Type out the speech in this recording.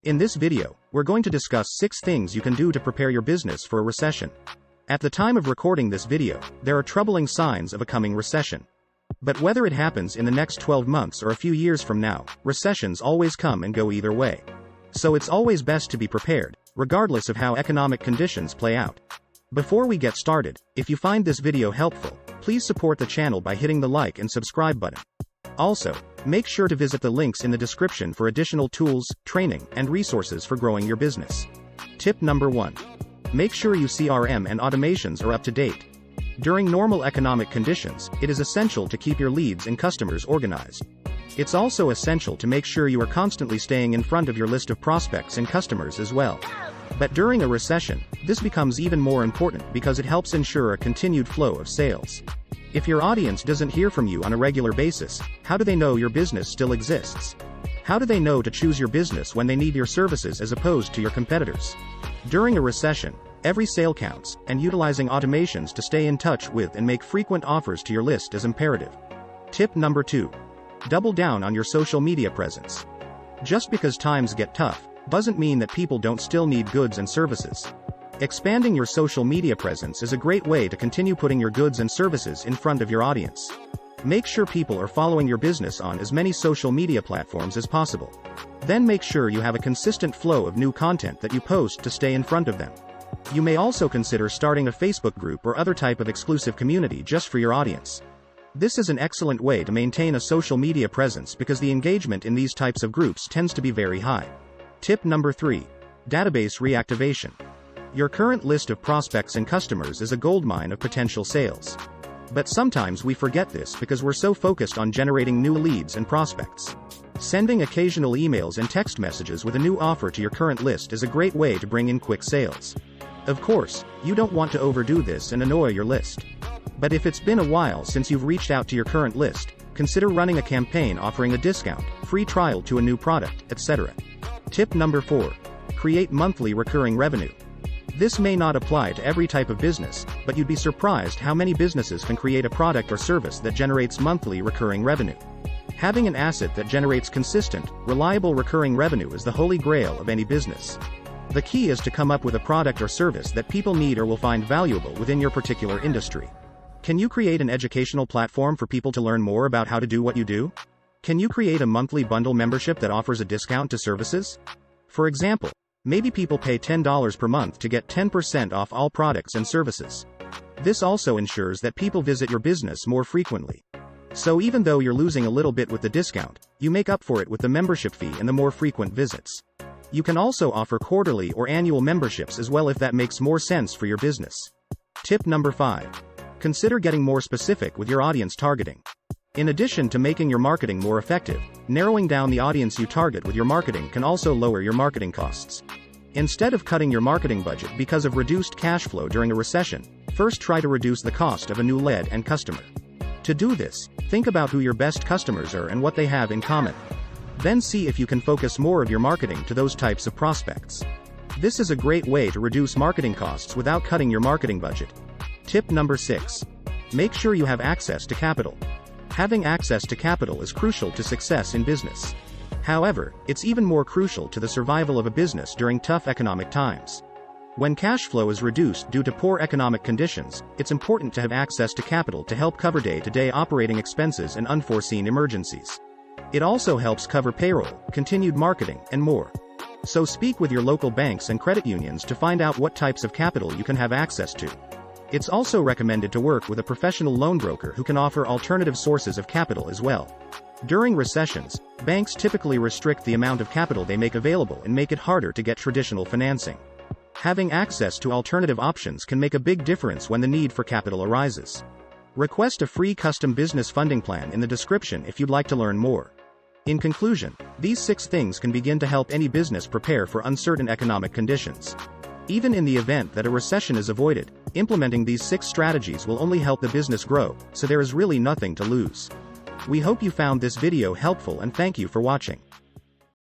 In this video, we're going to discuss 6 things you can do to prepare your business for a recession. At the time of recording this video, there are troubling signs of a coming recession. But whether it happens in the next 12 months or a few years from now, recessions always come and go either way. So it's always best to be prepared, regardless of how economic conditions play out. Before we get started, if you find this video helpful, please support the channel by hitting the like and subscribe button. Also, make sure to visit the links in the description for additional tools, training, and resources for growing your business. Tip number 1. Make sure your CRM and automations are up to date. During normal economic conditions, it is essential to keep your leads and customers organized. It's also essential to make sure you are constantly staying in front of your list of prospects and customers as well. But during a recession, this becomes even more important because it helps ensure a continued flow of sales. If your audience doesn't hear from you on a regular basis, how do they know your business still exists? How do they know to choose your business when they need your services as opposed to your competitors? During a recession, every sale counts, and utilizing automations to stay in touch with and make frequent offers to your list is imperative. Tip number 2. Double down on your social media presence. Just because times get tough, doesn't mean that people don't still need goods and services. Expanding your social media presence is a great way to continue putting your goods and services in front of your audience. Make sure people are following your business on as many social media platforms as possible. Then make sure you have a consistent flow of new content that you post to stay in front of them. You may also consider starting a Facebook group or other type of exclusive community just for your audience. This is an excellent way to maintain a social media presence because the engagement in these types of groups tends to be very high. Tip number 3. Database reactivation. Your current list of prospects and customers is a goldmine of potential sales. But sometimes we forget this because we're so focused on generating new leads and prospects. Sending occasional emails and text messages with a new offer to your current list is a great way to bring in quick sales. Of course, you don't want to overdo this and annoy your list. But if it's been a while since you've reached out to your current list, consider running a campaign offering a discount, free trial to a new product, etc. Tip number 4. Create monthly recurring revenue. This may not apply to every type of business, but you'd be surprised how many businesses can create a product or service that generates monthly recurring revenue. Having an asset that generates consistent, reliable recurring revenue is the holy grail of any business. The key is to come up with a product or service that people need or will find valuable within your particular industry. Can you create an educational platform for people to learn more about how to do what you do? Can you create a monthly bundle membership that offers a discount to services? For example, maybe people pay $10 per month to get 10% off all products and services. This also ensures that people visit your business more frequently. So even though you're losing a little bit with the discount, you make up for it with the membership fee and the more frequent visits. You can also offer quarterly or annual memberships as well if that makes more sense for your business. Tip number 5. Consider getting more specific with your audience targeting. In addition to making your marketing more effective, narrowing down the audience you target with your marketing can also lower your marketing costs. Instead of cutting your marketing budget because of reduced cash flow during a recession, first try to reduce the cost of a new lead and customer. To do this, think about who your best customers are and what they have in common. Then see if you can focus more of your marketing to those types of prospects. This is a great way to reduce marketing costs without cutting your marketing budget. Tip number 6. Make sure you have access to capital. Having access to capital is crucial to success in business. However, it's even more crucial to the survival of a business during tough economic times. When cash flow is reduced due to poor economic conditions, it's important to have access to capital to help cover day-to-day operating expenses and unforeseen emergencies. It also helps cover payroll, continued marketing, and more. So speak with your local banks and credit unions to find out what types of capital you can have access to. It's also recommended to work with a professional loan broker who can offer alternative sources of capital as well. During recessions, banks typically restrict the amount of capital they make available and make it harder to get traditional financing. Having access to alternative options can make a big difference when the need for capital arises. Request a free custom business funding plan in the description if you'd like to learn more. In conclusion, these 6 things can begin to help any business prepare for uncertain economic conditions. Even in the event that a recession is avoided, implementing these 6 strategies will only help the business grow, so there is really nothing to lose. We hope you found this video helpful and thank you for watching.